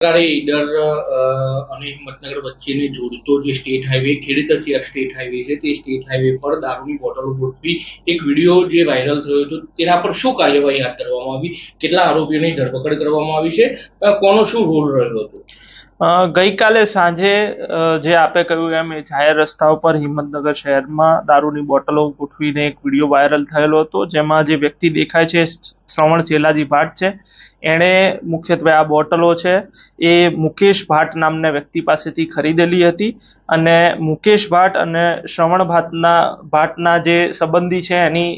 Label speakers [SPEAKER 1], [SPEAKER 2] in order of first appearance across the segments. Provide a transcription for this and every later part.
[SPEAKER 1] સરકારે ઈડર અને હિંમતનગર વચ્ચેને જોડતો જે સ્ટેટ હાઈવે ખેડ સ્ટેટ હાઈવે છે તે સ્ટેટ હાઈવે પર દારૂની બોટલો ગોઠવી એક વિડીયો જે વાયરલ થયો હતો તેના પર શું કાર્યવાહી હાથ ધરવામાં આવી, કેટલા આરોપીઓની ધરપકડ કરવામાં આવી છે, કોનો શું રોલ રહ્યો હતો?
[SPEAKER 2] ગઈકાલે સાંજે જે આપે કહ્યું એમ જાહેર રસ્તા ઉપર હિંમતનગર શહેરમાં દારૂની બોટલો ગોઠવીને એક વિડીયો વાયરલ થયેલો હતો, જેમાં જે વ્યક્તિ દેખાય છે શ્રવણ ચેલાજી ભાટ છે. એણે મુખ્યત્વે આ બોટલો છે એ મુકેશ ભાટ નામના વ્યક્તિ પાસેથી ખરીદેલી હતી અને મુકેશ ભાટ અને શ્રવણ ભાટના જે સંબંધી છે એની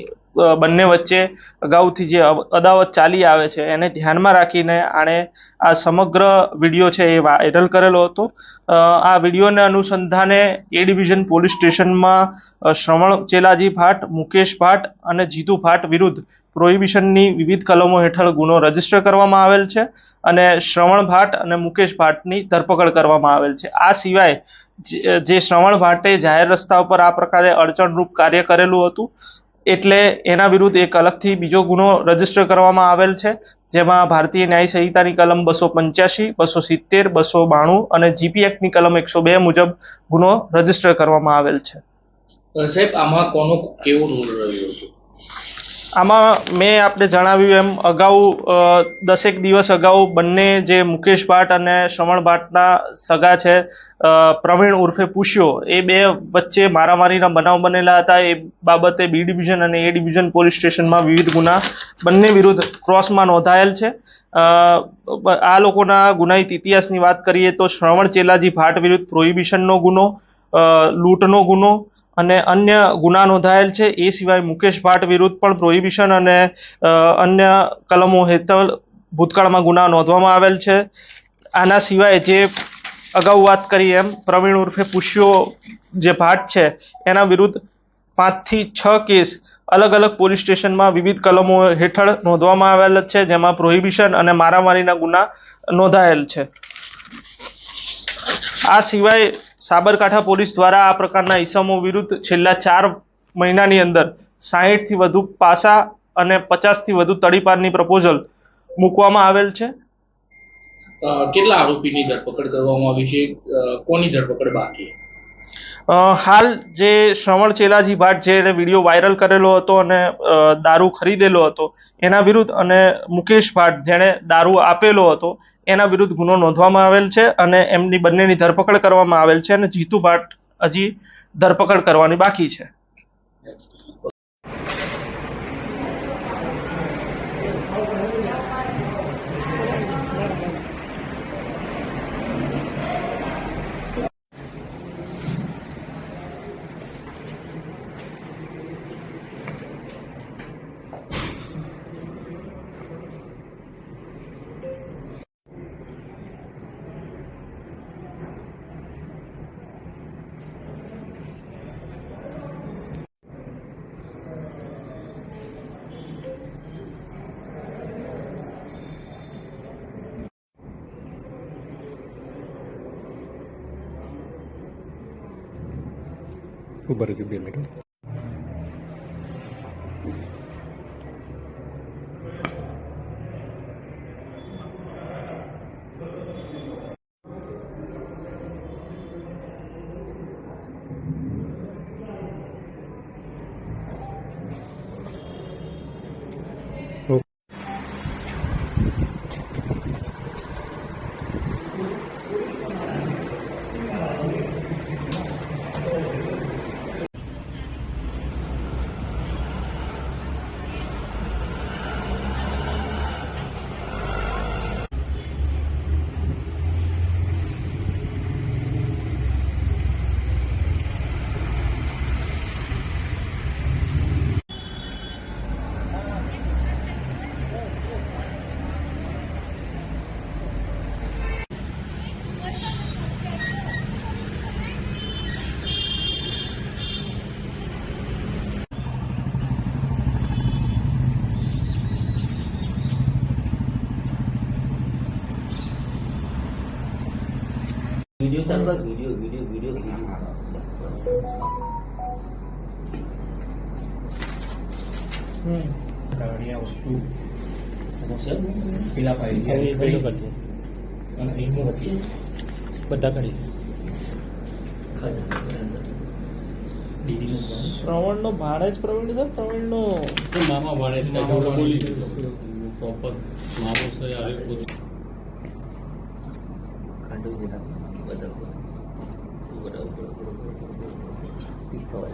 [SPEAKER 2] બંને વચ્ચે અગાઉથી જે અદાવત ચાલી આવે છે એને ધ્યાનમાં રાખીને આણે આ સમગ્ર વિડીયો છે એ વાયરલ કરેલો હતો. આ વિડીયોને અનુસંધાને એ ડિવિઝન પોલીસ સ્ટેશનમાં શ્રવણ ચેલાજી ભાટ, મુકેશ ભાટ અને જીતુ ભાટ વિરુદ્ધ પ્રોહિબિશનની વિવિધ કલમો હેઠળ ગુનો રજીસ્ટર કરવામાં આવેલ છે અને શ્રવણ ભાટ અને મુકેશ ભાટની ધરપકડ કરવામાં આવેલ છે. આ સિવાય જે શ્રવણ ભાટે જાહેર રસ્તા ઉપર આ પ્રકારે અડચણરૂપ કાર્ય કરેલું હતું એટલે એના વિરુદ્ધ એક અલગથી બીજો ગુનો રજીસ્ટર કરવામાં આવેલ છે, જેમાં ભારતીય ન્યાય સંહિતાની કલમ 285, 270, 292 અને જીપી એક્ટની કલમ 102 મુજબ ગુનો રજીસ્ટર કરવામાં આવેલ છે.
[SPEAKER 1] સાહેબ, આમાં કોનો કેવો રોલ રહ્યો હતો?
[SPEAKER 2] આમાં મેં આપને જણાવ્યું એમ અગાઉ 10 દિવસ અગાઉ બંને જે મુકેશ ભાટ અને શ્રવણ ભાટના સગા છે પ્રવીણ ઉર્ફે પુષ્યો, એ બે વચ્ચે મારામારીના બનાવ બનેલા હતા. એ બાબતે બી ડિવિઝન અને એ ડિવિઝન પોલીસ સ્ટેશનમાં વિવિધ ગુના બંને વિરુદ્ધ ક્રોસમાં નોંધાયેલ છે. આ લોકોના ગુનાહિત ઇતિહાસની વાત કરીએ તો શ્રવણ ચેલાજી ભાટ વિરુદ્ધ પ્રોહિબિશનનો ગુનો, લૂંટનો ગુનો અને અન્ય ગુના નોંધાયેલ છે. એ સિવાય મુકેશ ભાટ વિરુદ્ધ પણ પ્રોહિબિશન અને અન્ય કલમો હેઠળ ભૂતકાળમાં ગુના નોંધવામાં આવેલ છે. આના સિવાય જે અગાઉ વાત કરી એમ પ્રવીણ ઉર્ફે પુષ્યો જે ભાટ છે એના વિરુદ્ધ 5 થી 6 કેસ અલગ અલગ પોલીસ સ્ટેશનમાં વિવિધ કલમો હેઠળ નોંધવામાં આવેલ છે, જેમાં પ્રોહિબિશન અને મારામારીના ગુના નોંધાયેલ છે. આ સિવાય સાબરકાંઠા પોલીસ દ્વારા આ પ્રકારના ઇસમો વિરુદ્ધ છેલ્લા 4 મહિનાની અંદર 60 થી વધુ પાસા અને 50 થી વધુ તડીપારની પ્રપોઝલ મૂકવામાં આવેલ છે.
[SPEAKER 1] કેટલા આરોપીની ધરપકડ કરવામાં આવી છે, કોની ધરપકડ બાકી?
[SPEAKER 2] હાલ જે શ્રવણ ચેલાજી ભાટ જે વિડીયો વાયરલ કરેલો હતો અને દારૂ ખરીદેલો હતો એના વિરુદ્ધ અને મુકેશ ભાટ જેણે દારૂ આપેલો હતો એના વિરુદ્ધ ગુનો નોંધવામાં આવેલ છે અને એમની બંનેની ધરપકડ કરવામાં આવેલ છે અને જીતુ ભાટ હજી ધરપકડ કરવાની બાકી છે.
[SPEAKER 3] ऊपर जो भी मिनट
[SPEAKER 4] वीडियो चालू कर, वीडियो वीडियो वीडियो वीडियो
[SPEAKER 5] वस्तु पेला पाहिजे
[SPEAKER 3] અને અહીંનો
[SPEAKER 4] વચ્ચે
[SPEAKER 3] બધા કરી
[SPEAKER 4] ખાજા
[SPEAKER 3] દીદીનો ફોન
[SPEAKER 2] પ્રવીણનો ભાડે જ પ્રવીણ છે પ્રવીણનો
[SPEAKER 3] મામા ભાડે છે
[SPEAKER 2] મામા
[SPEAKER 3] બોલી પ્રોપર મારો છે આવે પોતે
[SPEAKER 4] ખાંડવી જરા બધા બરાબર પિસ્તોલ